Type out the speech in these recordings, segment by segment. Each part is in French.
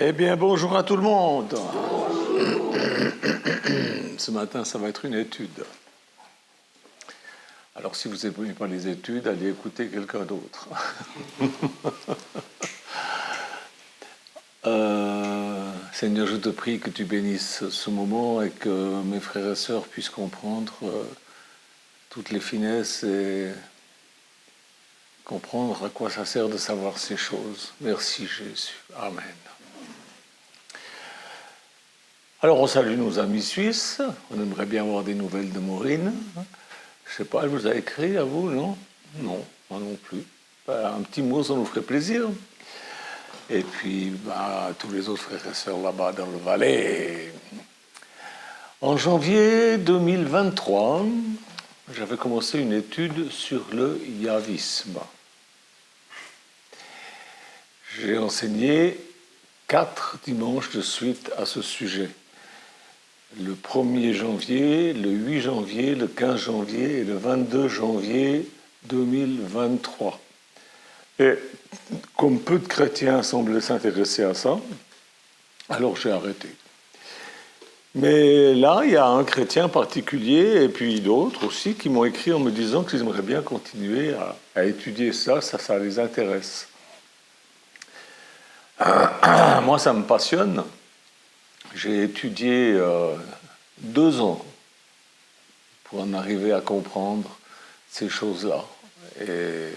Eh bien, bonjour à tout le monde. Ce matin, ça va être une étude. Alors, si vous n'aimez pas les études, allez écouter quelqu'un d'autre. Seigneur, je te prie que tu bénisses ce moment et que mes frères et sœurs puissent comprendre toutes les finesses et comprendre à quoi ça sert de savoir ces choses. Merci Jésus. Amen. Alors, on salue nos amis suisses. On aimerait bien avoir des nouvelles de Maureen. Je ne sais pas, elle vous a écrit à vous, non? Non, moi non plus. Un petit mot, ça nous ferait plaisir. Et puis, tous les autres frères et sœurs là-bas dans le Valais. En janvier 2023, j'avais commencé une étude sur le yavisme. J'ai enseigné 4 dimanches de suite à ce sujet. Le 1er janvier, le 8 janvier, le 15 janvier et le 22 janvier 2023. Et comme peu de chrétiens semblaient s'intéresser à ça, alors j'ai arrêté. Mais là, il y a un chrétien particulier et puis d'autres aussi qui m'ont écrit en me disant qu'ils aimeraient bien continuer à étudier ça les intéresse. Moi, ça me passionne. J'ai étudié 2 ans pour en arriver à comprendre ces choses-là. Et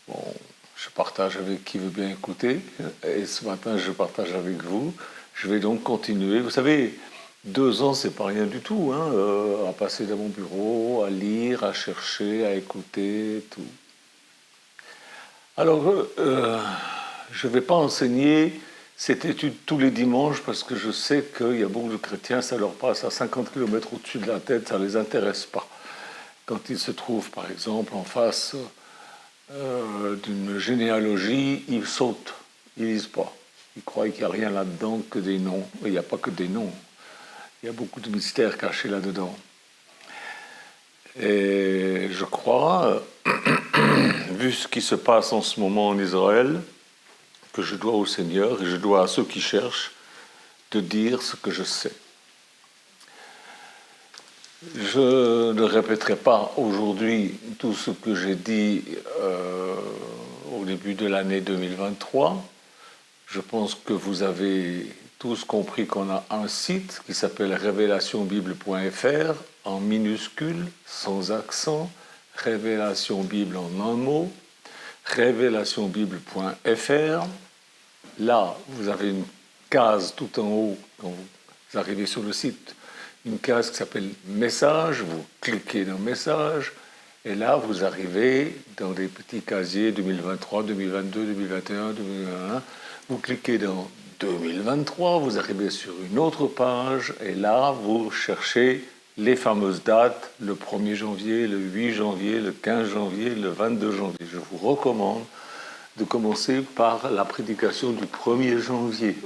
bon, je partage avec qui veut bien écouter. Et ce matin, je partage avec vous. Je vais donc continuer. Vous savez, 2 ans, c'est pas rien du tout, hein, à passer dans mon bureau, à lire, à chercher, à écouter, tout. Alors, je ne vais pas enseigner cette étude tous les dimanches parce que je sais qu'il y a beaucoup de chrétiens, ça leur passe à 50 km au-dessus de la tête, ça ne les intéresse pas. Quand ils se trouvent, par exemple, en face d'une généalogie, ils sautent, ils ne lisent pas. Ils croient qu'il n'y a rien là-dedans que des noms. Il n'y a pas que des noms. Il y a beaucoup de mystères cachés là-dedans. Et je crois, vu ce qui se passe en ce moment en Israël, que je dois au Seigneur et je dois à ceux qui cherchent de dire ce que je sais. Je ne répéterai pas aujourd'hui tout ce que j'ai dit au début de l'année 2023. Je pense que vous avez tous compris qu'on a un site qui s'appelle révélationbible.fr en minuscule, sans accent, Révélation Bible en un mot, révélationbible.fr. Là, vous avez une case tout en haut, quand vous arrivez sur le site, une case qui s'appelle « Message », vous cliquez dans « Message », et là, vous arrivez dans des petits casiers 2023, 2022, 2021, 2021. Vous cliquez dans 2023, vous arrivez sur une autre page, et là, vous cherchez les fameuses dates, le 1er janvier, le 8 janvier, le 15 janvier, le 22 janvier. Je vous recommande de commencer par la prédication du 1er janvier.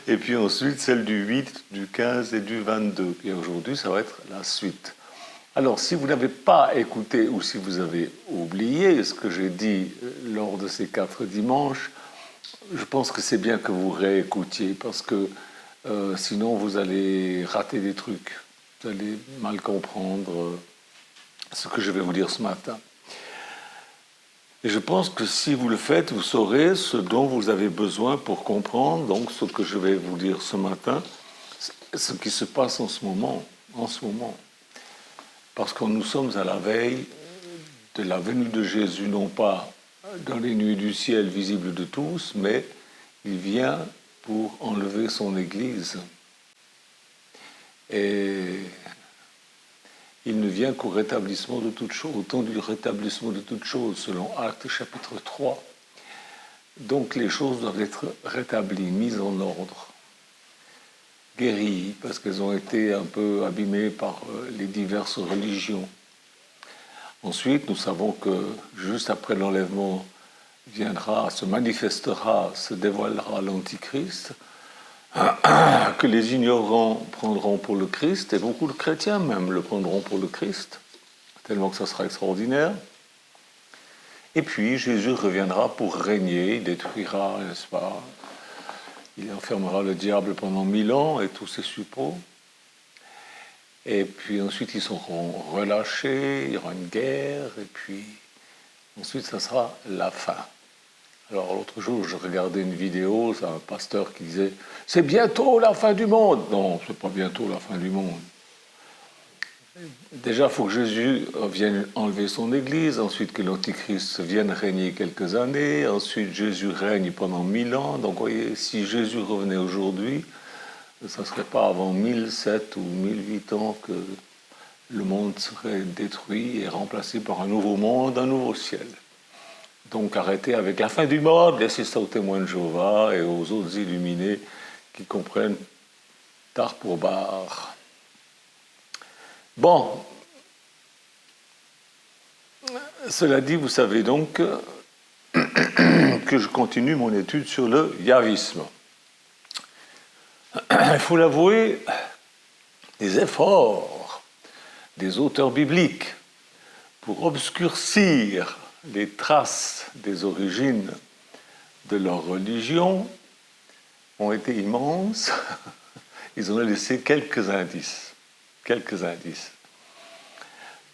Et puis ensuite, celle du 8, du 15 et du 22. Et aujourd'hui, ça va être la suite. Alors, si vous n'avez pas écouté ou si vous avez oublié ce que j'ai dit lors de ces 4 dimanches, je pense que c'est bien que vous réécoutiez parce que sinon, vous allez rater des trucs. Vous allez mal comprendre ce que je vais vous dire ce matin. Et je pense que si vous le faites, vous saurez ce dont vous avez besoin pour comprendre, donc ce que je vais vous dire ce matin, ce qui se passe en ce moment. Parce que nous sommes à la veille de la venue de Jésus, non pas dans les nuées du ciel visibles de tous, mais il vient pour enlever son Église. Et il ne vient qu'au rétablissement de toutes choses, au temps du rétablissement de toutes choses, selon Actes chapitre 3. Donc les choses doivent être rétablies, mises en ordre, guéries, parce qu'elles ont été un peu abîmées par les diverses religions. Ensuite, nous savons que juste après l'enlèvement viendra, se manifestera, se dévoilera l'Antichrist, que les ignorants prendront pour le Christ, et beaucoup de chrétiens même le prendront pour le Christ, tellement que ça sera extraordinaire. Et puis Jésus reviendra pour régner, il détruira, n'est-ce pas? Il enfermera le diable pendant 1000 ans et tous ses suppôts. Et puis ensuite ils seront relâchés, il y aura une guerre, et puis ensuite ça sera la fin. Alors l'autre jour je regardais une vidéo, c'est un pasteur qui disait « C'est bientôt la fin du monde !» Non, c'est pas bientôt la fin du monde. Déjà, il faut que Jésus vienne enlever son Église, ensuite que l'Antichrist vienne régner quelques années, ensuite Jésus règne pendant 1000 ans. Donc, vous voyez, si Jésus revenait aujourd'hui, ça ne serait pas avant 1007 ou 1008 ans que le monde serait détruit et remplacé par un nouveau monde, un nouveau ciel. Donc, arrêtez avec la fin du monde, laissez ça aux témoins de Jéhovah et aux autres illuminés qui comprennent tard pour barre. Bon, cela dit, vous savez donc que je continue mon étude sur le yavisme. Il faut l'avouer, les efforts des auteurs bibliques pour obscurcir les traces des origines de leur religion ont été immenses. Ils ont laissé quelques indices.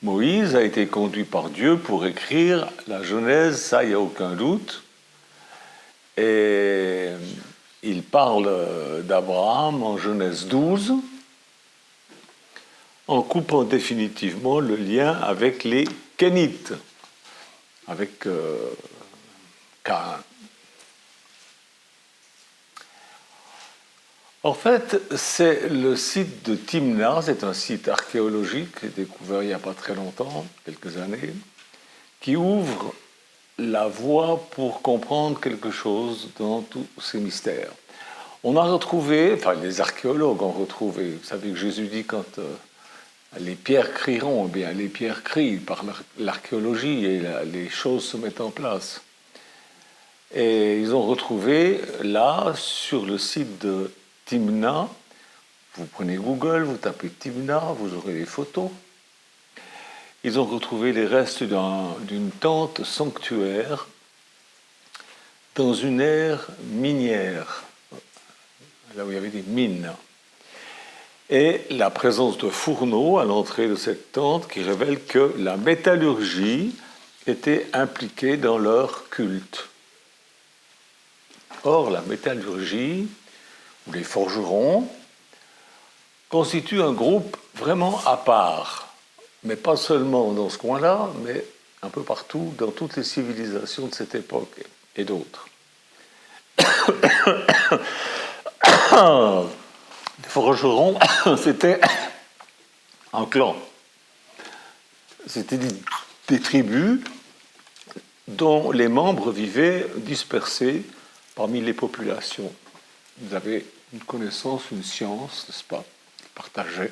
Moïse a été conduit par Dieu pour écrire la Genèse, ça, il n'y a aucun doute. Et il parle d'Abraham en Genèse 12, en coupant définitivement le lien avec les Kénites, avec Caïn. En fait, c'est le site de Timna, c'est un site archéologique découvert il n'y a pas très longtemps, quelques années, qui ouvre la voie pour comprendre quelque chose dans tous ces mystères. On a retrouvé, enfin les archéologues ont retrouvé, vous savez que Jésus dit quand les pierres crieront, eh bien les pierres crient par l'archéologie et les choses se mettent en place. Et ils ont retrouvé là, sur le site de Timna, vous prenez Google, vous tapez Timna, vous aurez les photos. Ils ont retrouvé les restes d'une tente sanctuaire dans une aire minière, là où il y avait des mines. Et la présence de fourneaux à l'entrée de cette tente qui révèle que la métallurgie était impliquée dans leur culte. Or, la métallurgie, ou les forgerons, constituent un groupe vraiment à part, mais pas seulement dans ce coin-là, mais un peu partout, dans toutes les civilisations de cette époque et d'autres. Les forgerons, c'était un clan. C'était des tribus dont les membres vivaient dispersés parmi les populations. Vous avez une connaissance, une science, n'est-ce pas, partagée.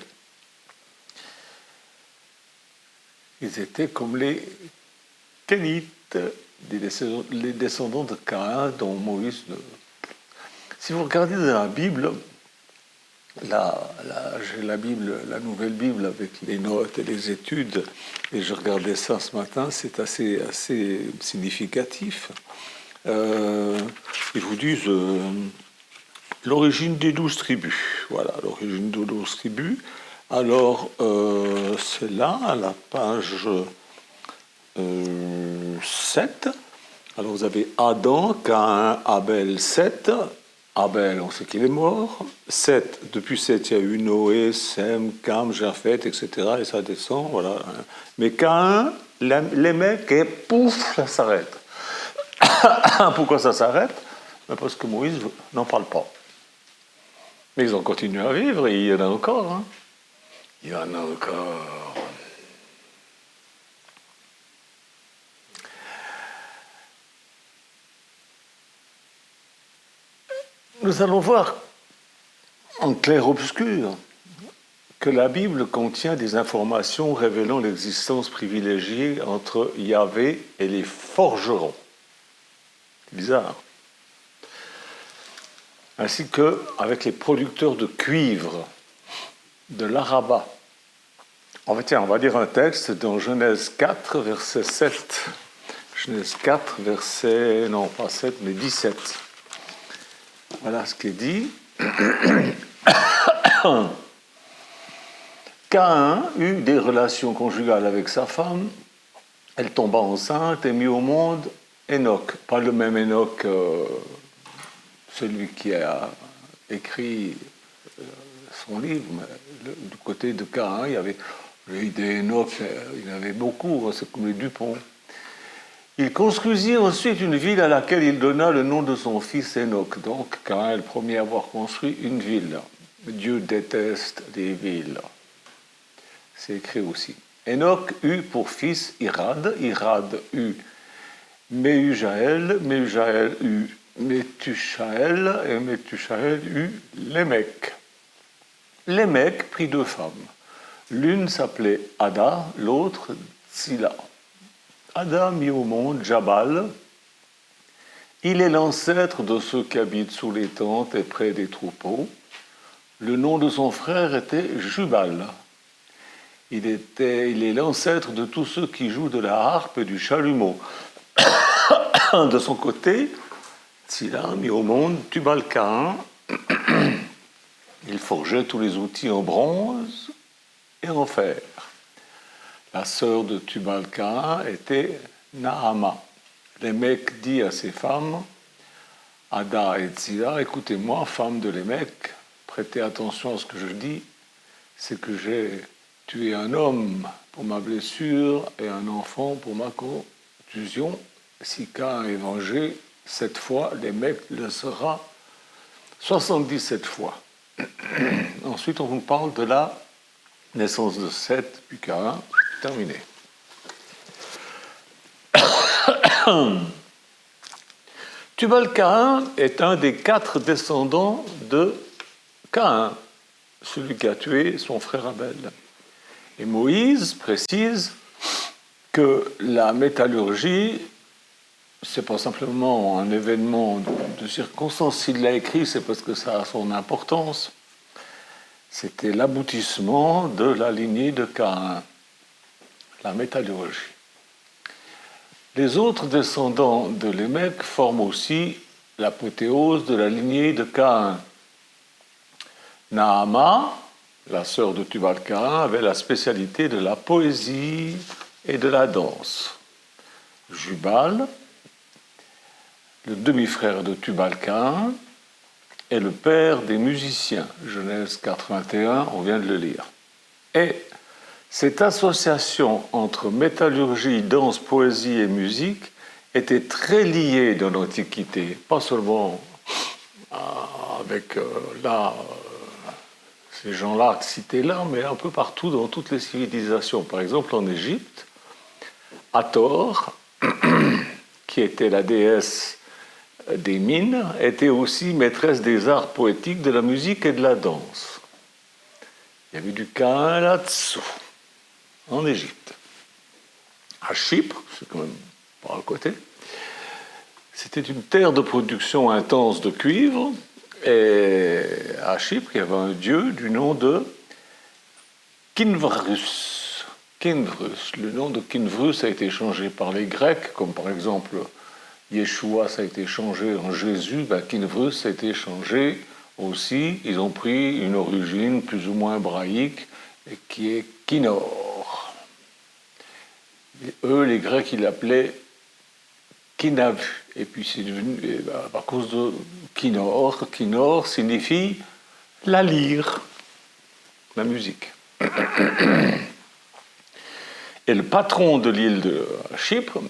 Ils étaient comme les Kénites, les descendants de Caïn, dont Moïse... Si vous regardez dans la Bible, j'ai la Bible, la nouvelle Bible avec les notes et les études, et je regardais ça ce matin, c'est assez significatif. Ils vous disent l'origine des 12 tribus. Voilà, l'origine des 12 tribus. Alors, c'est là, à la page 7. Alors, vous avez Adam, Caïn, Abel, Seth. Abel, on sait qu'il est mort. Seth, depuis Seth, il y a eu Noé, Sem, Cam, Japheth, etc. Et ça descend, voilà. Mais Caïn l'aimait et pouf, ça s'arrête. Pourquoi ça s'arrête? Parce que Moïse n'en parle pas. Mais ils ont continué à vivre et il y en a encore. Hein. Il y en a encore. Nous allons voir en clair-obscur que la Bible contient des informations révélant l'existence privilégiée entre Yahvé et les forgerons. C'est bizarre. Ainsi qu'avec les producteurs de cuivre de l'Araba. En fait, tiens, on va lire un texte dans Genèse 4, verset 7. Genèse 4, verset, non pas 7, mais 17. Voilà ce qui est dit. Caïn eut des relations conjugales avec sa femme, elle tomba enceinte et mit au monde Enoch. Pas le même Enoch, celui qui a écrit son livre, mais du côté de Caïn, il y avait des Enoch, il y en avait beaucoup, c'est comme les Dupont. Il construisit ensuite une ville à laquelle il donna le nom de son fils Enoch. Donc, Caïn est le premier à avoir construit une ville. Dieu déteste les villes. C'est écrit aussi. Enoch eut pour fils Irad, Irad eut Méhujaël, Méhujaël eut Métusaël, et Métusaël eut Lémec. Lémec prit 2 femmes. L'une s'appelait Ada, l'autre Tsila. Ada mit au monde Jabal. Il est l'ancêtre de ceux qui habitent sous les tentes et près des troupeaux. Le nom de son frère était Jubal. Il est l'ancêtre de tous ceux qui jouent de la harpe et du chalumeau. De son côté, Tsila mit au monde Tubal-Caïn. Il forgeait tous les outils en bronze et en fer. La sœur de Tubal-Caïn était Naama. Lémec dit à ses femmes, Ada et Tsila, écoutez-moi, femmes de Lémec, prêtez attention à ce que je dis, c'est que j'ai tué un homme pour ma blessure et un enfant pour ma contusion. Si Caïn est vengé, 7 fois, Lémec le sera 77 fois. Ensuite, on vous parle de la naissance de Seth, puis Caïn, terminé. Tubal-Caïn est un des 4 descendants de Caïn, celui qui a tué son frère Abel. Et Moïse précise que la métallurgie, c'est pas simplement un événement de circonstance. S'il l'a écrit, c'est parce que ça a son importance. C'était l'aboutissement de la lignée de Caïn, la métallurgie. Les autres descendants de Lémec forment aussi l'apothéose de la lignée de Caïn. Naama, la sœur de Tubal-Caïn, avait la spécialité de la poésie et de la danse. Jubal, le demi-frère de Tubal-Caïn, est le père des musiciens. Genèse 4:21, on vient de le lire. Et cette association entre métallurgie, danse, poésie et musique était très liée dans l'Antiquité, pas seulement avec ces gens-là cités là, mais un peu partout dans toutes les civilisations. Par exemple, en Égypte, Hathor, qui était la déesse des mines, était aussi maîtresse des arts poétiques, de la musique et de la danse. Il y avait du Caïn là-dessous, en Égypte. À Chypre, c'est quand même par à côté, c'était une terre de production intense de cuivre, et à Chypre, il y avait un dieu du nom de Kinvrus. Kinvrus. Le nom de Kinvrus a été changé par les Grecs, comme par exemple Yeshua, ça a été changé en Jésus, Kinvrus a été changé aussi. Ils ont pris une origine plus ou moins hébraïque, qui est Kinor. Et eux, les Grecs, ils l'appelaient Kinav. Et puis c'est devenu, à cause de Kinor, Kinor signifie la lyre, la musique. Et le patron de l'île de Chypre,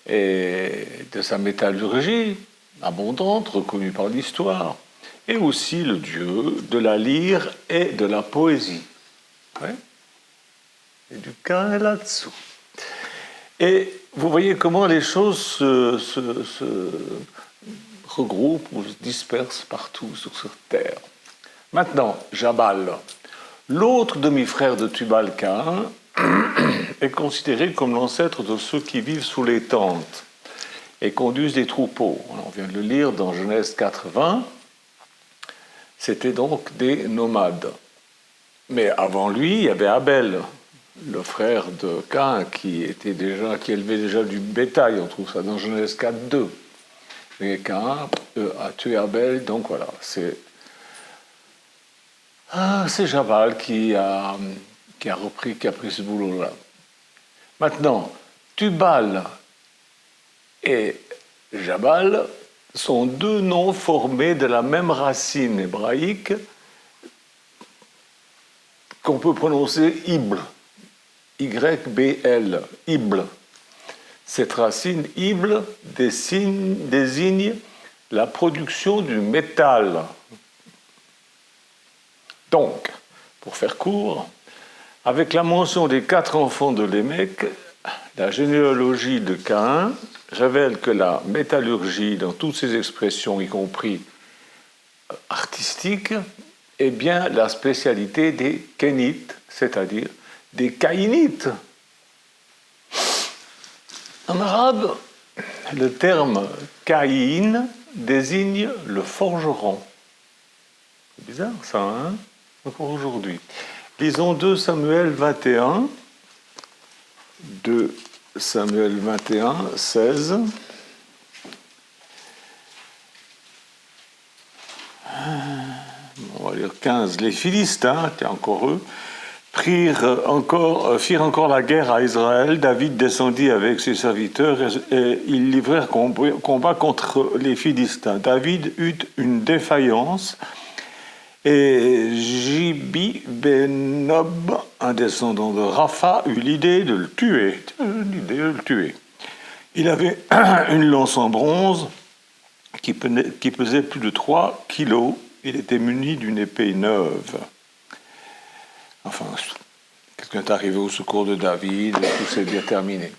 et de sa métallurgie abondante, reconnue par l'histoire, et aussi le dieu de la lyre et de la poésie. Ouais. Et du Caïn là-dessous. Et vous voyez comment les choses se regroupent ou se dispersent partout sur cette terre. Maintenant, Jabal, l'autre demi-frère de Tubal-Caïn, est considéré comme l'ancêtre de ceux qui vivent sous les tentes et conduisent des troupeaux. On vient de le lire dans Genèse 4:20. C'était donc des nomades. Mais avant lui, il y avait Abel, le frère de Caïn qui élevait déjà du bétail. On trouve ça dans Genèse 4:2. Et Caïn a tué Abel, donc voilà, c'est Jabal qui a pris ce boulot-là. Maintenant, Tubal et Jabal sont deux noms formés de la même racine hébraïque qu'on peut prononcer Ibl, Y-B-L, Ibl. Cette racine Ibl désigne la production du métal. Donc, pour faire court, avec la mention des 4 enfants de Lémec, la généalogie de Caïn révèle que la métallurgie, dans toutes ses expressions, y compris artistiques, est bien la spécialité des Kénites, c'est-à-dire des Caïnites. En arabe, le terme Caïn désigne le forgeron. C'est bizarre ça, hein? Encore aujourd'hui. Lisons 2 Samuel 21, 2 Samuel 21, 16. On va lire 15. Les Philistins, tiens encore eux, firent encore la guerre à Israël. David descendit avec ses serviteurs et ils livrèrent combat contre les Philistins. David eut une défaillance et Jibi Benob, un descendant de Rapha, eut l'idée de le tuer. Il avait une lance en bronze qui pesait plus de 3 kilos. Il était muni d'une épée neuve. Enfin, quelqu'un est arrivé au secours de David, et tout s'est bien terminé.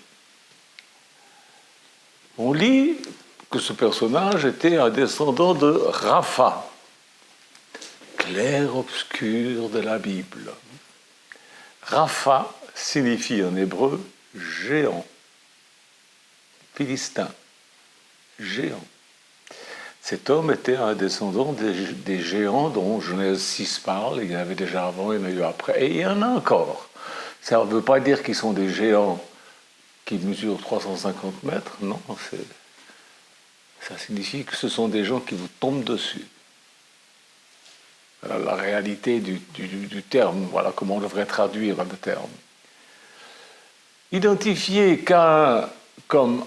On lit que ce personnage était un descendant de Rapha, clair-obscur de la Bible. Rapha signifie en hébreu géant, philistin, géant. Cet homme était un descendant des géants dont Genèse 6 parle. Il y en avait déjà avant, il y en a eu après, et il y en a encore. Ça ne veut pas dire qu'ils sont des géants qui mesurent 350 mètres, non, ça signifie que ce sont des gens qui vous tombent dessus. Voilà la réalité du terme, voilà comment on devrait traduire le terme. Identifier Caïn comme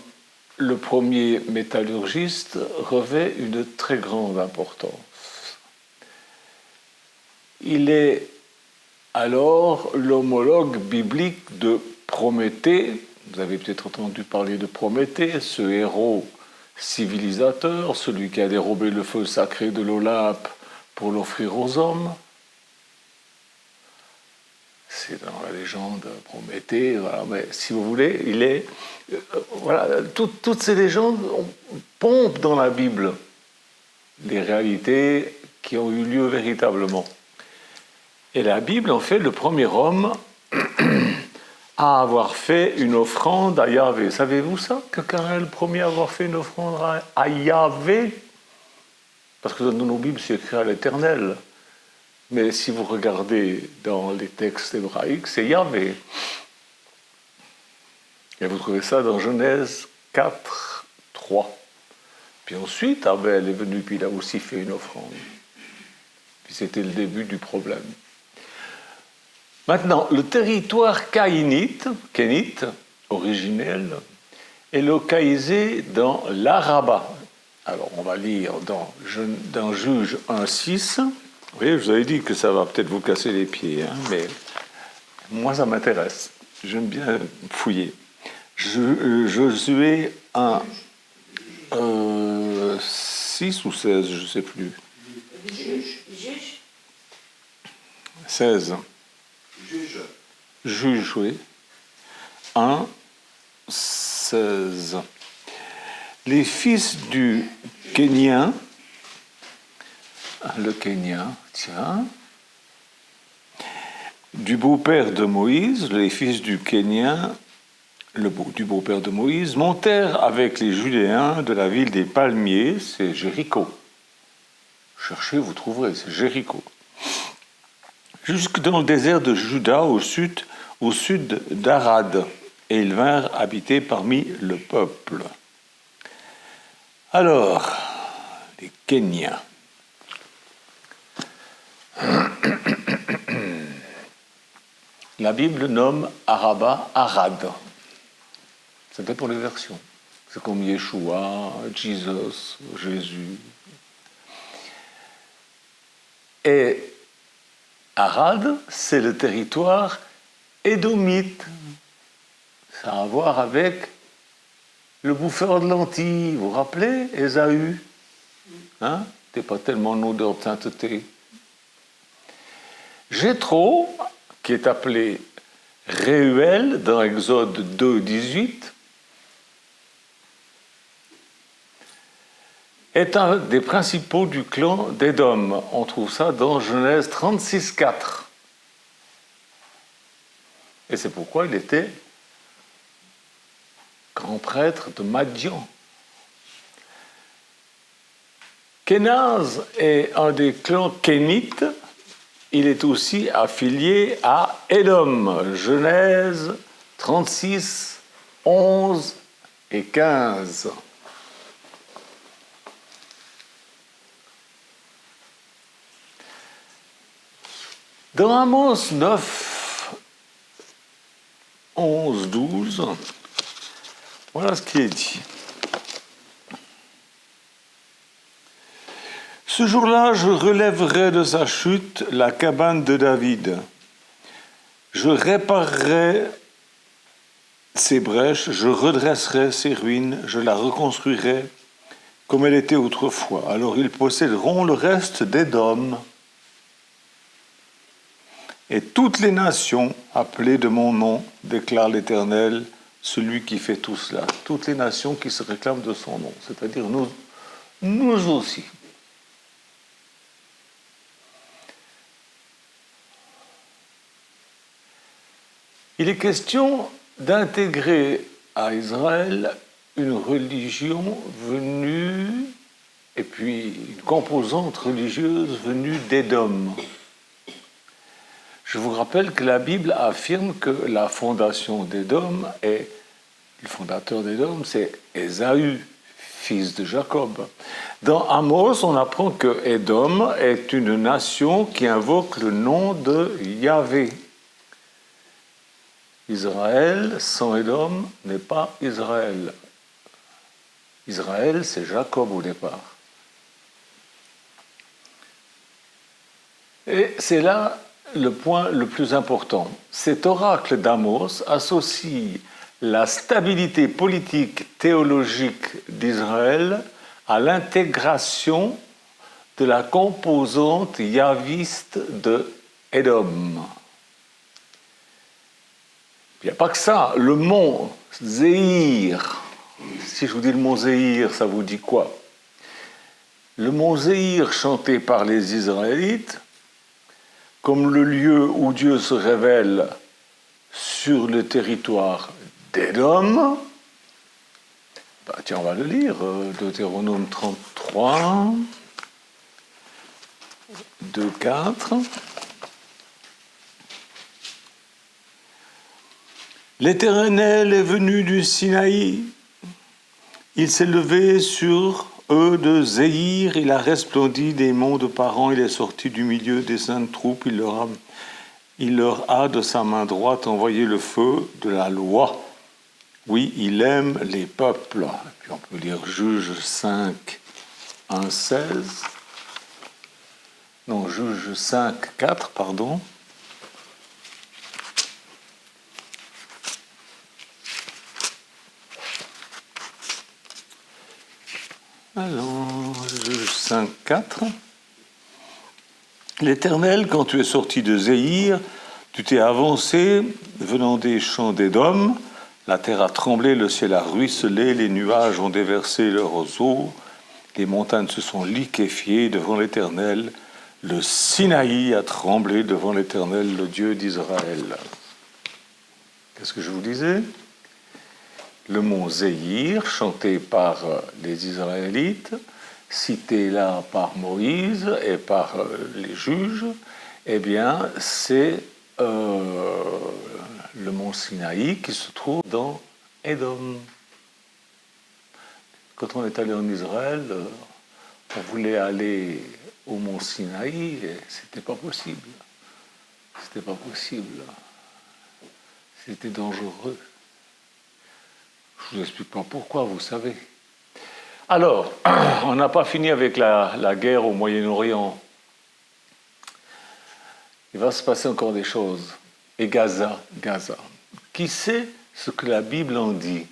le premier métallurgiste revêt une très grande importance. Il est alors l'homologue biblique de Prométhée. Vous avez peut-être entendu parler de Prométhée, ce héros civilisateur, celui qui a dérobé le feu sacré de l'Olympe pour l'offrir aux hommes. C'est dans la légende de Prométhée, voilà, mais si vous voulez, il est... voilà, toutes ces légendes pompent dans la Bible les réalités qui ont eu lieu véritablement. Et la Bible en fait le premier homme à avoir fait une offrande à Yahvé. Savez-vous ça, que Caïn est le premier à avoir fait une offrande à Yahvé? Parce que dans nos Bibles, c'est écrit à l'Éternel. Mais si vous regardez dans les textes hébraïques, c'est Yahvé. Et vous trouvez ça dans Genèse 4, 3. Puis ensuite, Abel est venu, puis il a aussi fait une offrande. Puis c'était le début du problème. Maintenant, le territoire kénite, originel, est localisé dans l'Araba. Alors, on va lire dans Juge 1,6. Vous voyez, je vous avais dit que ça va peut-être vous casser les pieds, hein, mais moi, ça m'intéresse. J'aime bien fouiller. Josué 1, 6 ou 16, je ne sais plus. Juge 16. Juge, oui. 1, 16. Les fils du Kénien, le Kénien, tiens, du beau-père de Moïse, les fils du Kénien, du beau-père de Moïse, montèrent avec les Judéens de la ville des Palmiers, c'est Jéricho. Cherchez, vous trouverez, c'est Jéricho. Jusque dans le désert de Juda, au sud au sud d'Arad, et ils vinrent habiter parmi le peuple. Alors, les Kéniens. La Bible nomme Araba Arad. Ça dépend des versions. C'est comme Yeshua, Jesus, Jésus. Et Arad, c'est le territoire édomite. Ça a à voir avec le bouffeur de lentilles. Vous vous rappelez, Ésaü? Hein? T'es pas tellement en odeur de sainteté. Jéthro, qui est appelé Réuel dans Exode 2, 18, est un des principaux du clan d'Édom. On trouve ça dans Genèse 36, 4. Et c'est pourquoi il était grand prêtre de Madian. Kénaz est un des clans kénites. Il est aussi affilié à Édom. Genèse 36, 11 et 15. Dans Amos 9, 11, 12, voilà ce qui est dit. Ce jour-là, je relèverai de sa chute la cabane de David. Je réparerai ses brèches, je redresserai ses ruines, je la reconstruirai comme elle était autrefois. Alors ils posséderont le reste d'Édom. Et toutes les nations appelées de mon nom, déclare l'Éternel, celui qui fait tout cela. Toutes les nations qui se réclament de son nom, c'est-à-dire nous aussi. Il est question d'intégrer à Israël une religion venue, et puis une composante religieuse venue d'Édom. Je vous rappelle que la Bible affirme que la fondation d'Édom est, le fondateur d'Édom, c'est Ésaü, fils de Jacob. Dans Amos, on apprend que Édom est une nation qui invoque le nom de Yahvé. Israël sans Édom n'est pas Israël. Israël, c'est Jacob au départ. Et c'est là le point le plus important. Cet oracle d'Amos associe la stabilité politique théologique d'Israël à l'intégration de la composante yahviste de Édom. Il n'y a pas que ça. Le mont Zéhir, si je vous dis le mont Zéhir, ça vous dit quoi? Le mont Zéhir chanté par les Israélites, comme le lieu où Dieu se révèle sur le territoire d'Édom. Tiens, on va le lire, Deutéronome 33, 2, 4. L'Éternel est venu du Sinaï, il s'est levé sur eux de Zéhir, il a resplendi des monts de Paran, il est sorti du milieu des saintes troupes, il leur a de sa main droite envoyé le feu de la loi. Oui, il aime les peuples. Et puis on peut lire Juge 5, 1, 16. Non, Juge 5, 4, pardon. Alors, Juge 5, 4. L'Éternel, quand tu es sorti de Zéhir, tu t'es avancé venant des champs d'Édom, la terre a tremblé, le ciel a ruisselé, les nuages ont déversé leurs eaux, les montagnes se sont liquéfiées devant l'Éternel, le Sinaï a tremblé devant l'Éternel, le Dieu d'Israël. Qu'est-ce que je vous disais ? Le mont Zéhir, chanté par les Israélites, cité là par Moïse et par les juges, eh bien, c'est le mont Sinaï qui se trouve dans Édom. Quand on est allé en Israël, on voulait aller au mont Sinaï et c'était pas possible. C'était pas possible. C'était dangereux. Je vous explique pas pourquoi, vous savez. Alors, on n'a pas fini avec la guerre au Moyen-Orient. Il va se passer encore des choses. Et Gaza. Qui sait ce que la Bible en dit?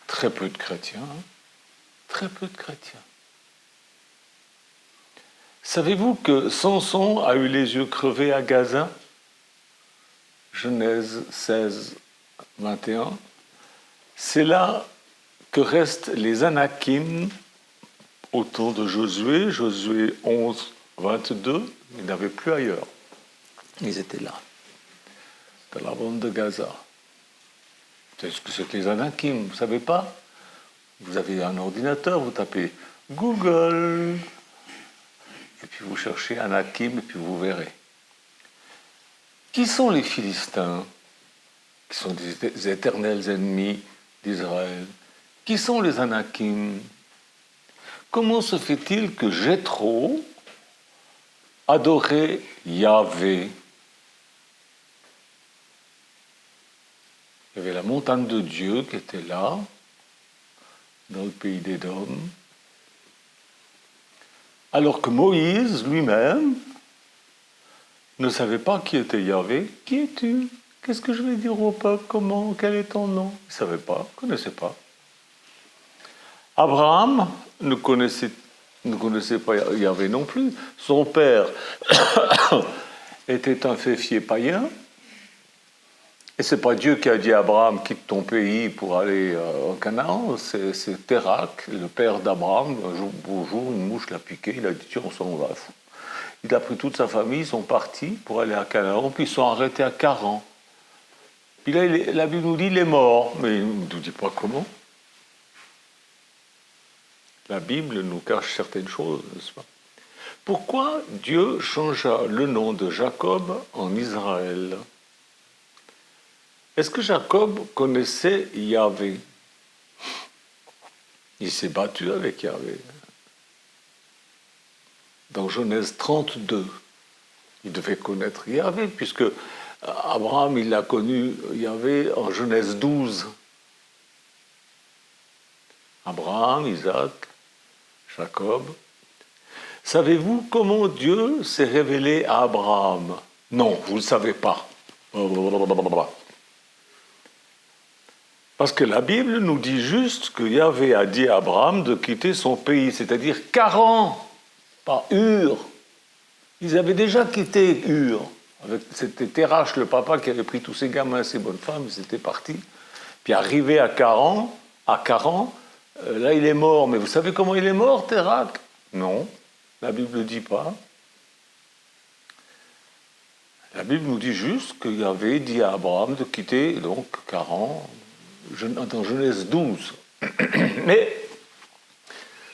Très peu de chrétiens. Très peu de chrétiens. Savez-vous que Samson a eu les yeux crevés à Gaza? Genèse 16, 21. C'est là que restent les Anakim autour de Josué. Josué 11, 22. Ils n'avaient plus ailleurs. Ils étaient là, dans la bande de Gaza. C'est ce que c'est que les Anakim, vous ne savez pas? Vous avez un ordinateur, vous tapez Google, et puis vous cherchez Anakim, et puis vous verrez. Qui sont les Philistins, qui sont des éternels ennemis d'Israël? Qui sont les Anakim? Comment se fait-il que Jéthro adorait Yahvé? Il y avait la montagne de Dieu qui était là, dans le pays d'Édom, alors que Moïse lui-même ne savait pas qui était Yahvé. Qui es-tu? Qu'est-ce que je vais dire au peuple? Comment? Quel est ton nom? Il ne savait pas, ne connaissait pas. Abraham ne connaissait pas Yahvé non plus. Son père était un féfier païen. Et ce n'est pas Dieu qui a dit à Abraham, quitte ton pays pour aller en Canaan, c'est Térak, le père d'Abraham. Un jour, une mouche l'a piqué, il a dit, tiens, on s'en va. Il a pris toute sa famille, ils sont partis pour aller à Canaan, puis ils sont arrêtés à Caran. Puis là, la Bible nous dit, il est mort, mais il ne nous dit pas comment. La Bible nous cache certaines choses, n'est-ce pas? Pourquoi Dieu changea le nom de Jacob en Israël? Est-ce que Jacob connaissait Yahvé? Il s'est battu avec Yahvé. Dans Genèse 32, il devait connaître Yahvé, puisque Abraham, il a connu Yahvé en Genèse 12. Abraham, Isaac, Jacob. Savez-vous comment Dieu s'est révélé à Abraham? Non, vous ne le savez pas. Parce que la Bible nous dit juste que Yahvé a dit à Abraham de quitter son pays, c'est-à-dire Charan, pas Ur. Ils avaient déjà quitté Ur. C'était Terach, le papa, qui avait pris tous ses gamins et ses bonnes femmes, ils étaient partis. Puis arrivé à Charan, là il est mort. Mais vous savez comment il est mort, Terach? Non, la Bible ne dit pas. La Bible nous dit juste que Yahvé dit à Abraham de quitter donc Charan, dans Genèse 12. Mais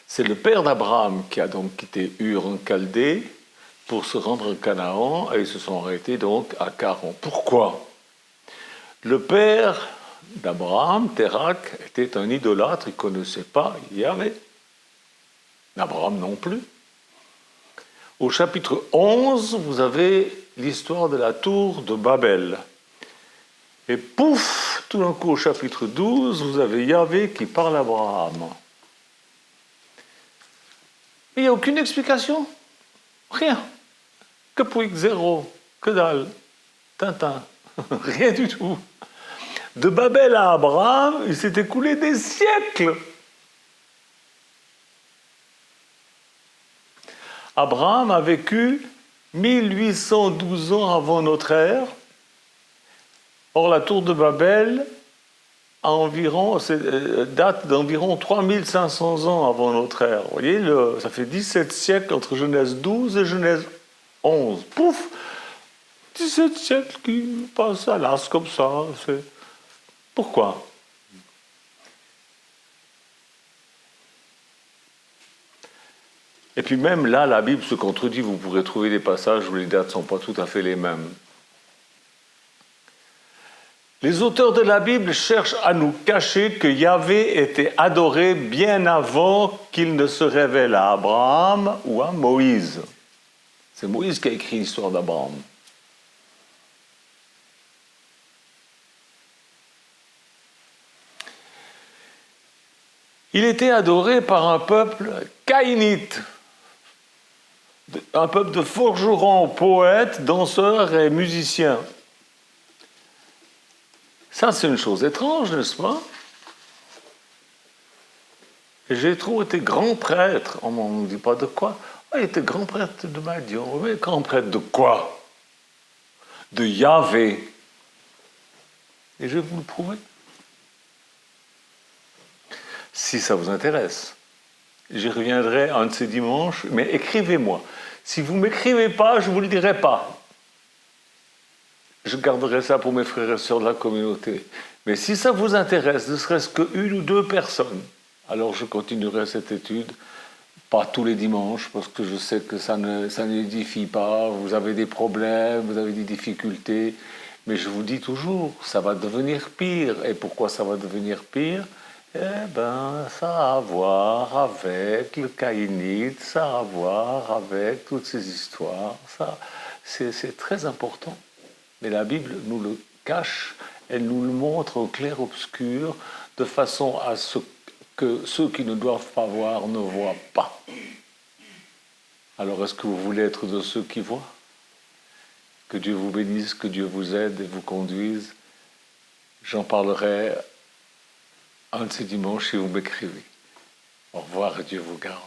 c'est le père d'Abraham qui a donc quitté Ur en Chaldée pour se rendre en Canaan, et ils se sont arrêtés donc à Charan. Pourquoi? Le père d'Abraham, Térak, était un idolâtre, il ne connaissait pas Yahvé. Abraham non plus. Au chapitre 11, vous avez l'histoire de la tour de Babel. Et pouf, tout d'un coup, au chapitre 12, vous avez Yahvé qui parle à Abraham. Il n'y a aucune explication. Rien. Que pouic, zéro. Que dalle. Tintin. Rien du tout. De Babel à Abraham, il s'est écoulé des siècles. Abraham a vécu 1812 ans avant notre ère. Or, la tour de Babel date d'environ 3500 ans avant notre ère. Vous voyez, ça fait 17 siècles entre Genèse 12 et Genèse 11. Pouf! 17 siècles qui passent à l'as comme ça. Pourquoi? Et puis même là, la Bible se contredit. Vous pourrez trouver des passages où les dates ne sont pas tout à fait les mêmes. Les auteurs de la Bible cherchent à nous cacher que Yahvé était adoré bien avant qu'il ne se révèle à Abraham ou à Moïse. C'est Moïse qui a écrit l'histoire d'Abraham. Il était adoré par un peuple caïnite, un peuple de forgerons, poètes, danseurs et musiciens. Ça, c'est une chose étrange, n'est-ce pas? Et Jéthro était grand prêtre. On ne dit pas de quoi. Il était grand prêtre de Madian. Mais grand prêtre de quoi? De Yahvé. Et je vais vous le prouver. Si ça vous intéresse. J'y reviendrai un de ces dimanches, mais écrivez-moi. Si vous ne m'écrivez pas, je ne vous le dirai pas. Je garderai ça pour mes frères et sœurs de la communauté. Mais si ça vous intéresse, ne serait-ce qu'une ou deux personnes, alors je continuerai cette étude, pas tous les dimanches, parce que je sais que ça n'édifie pas, vous avez des problèmes, vous avez des difficultés, mais je vous dis toujours, ça va devenir pire. Et pourquoi ça va devenir pire? Eh bien, ça a à voir avec le caïnite, ça a à voir avec toutes ces histoires, ça, c'est très important. Mais la Bible nous le cache, elle nous le montre au clair-obscur, de façon à ce que ceux qui ne doivent pas voir ne voient pas. Alors est-ce que vous voulez être de ceux qui voient? Que Dieu vous bénisse, que Dieu vous aide et vous conduise. J'en parlerai un de ces dimanches si vous m'écrivez. Au revoir et Dieu vous garde.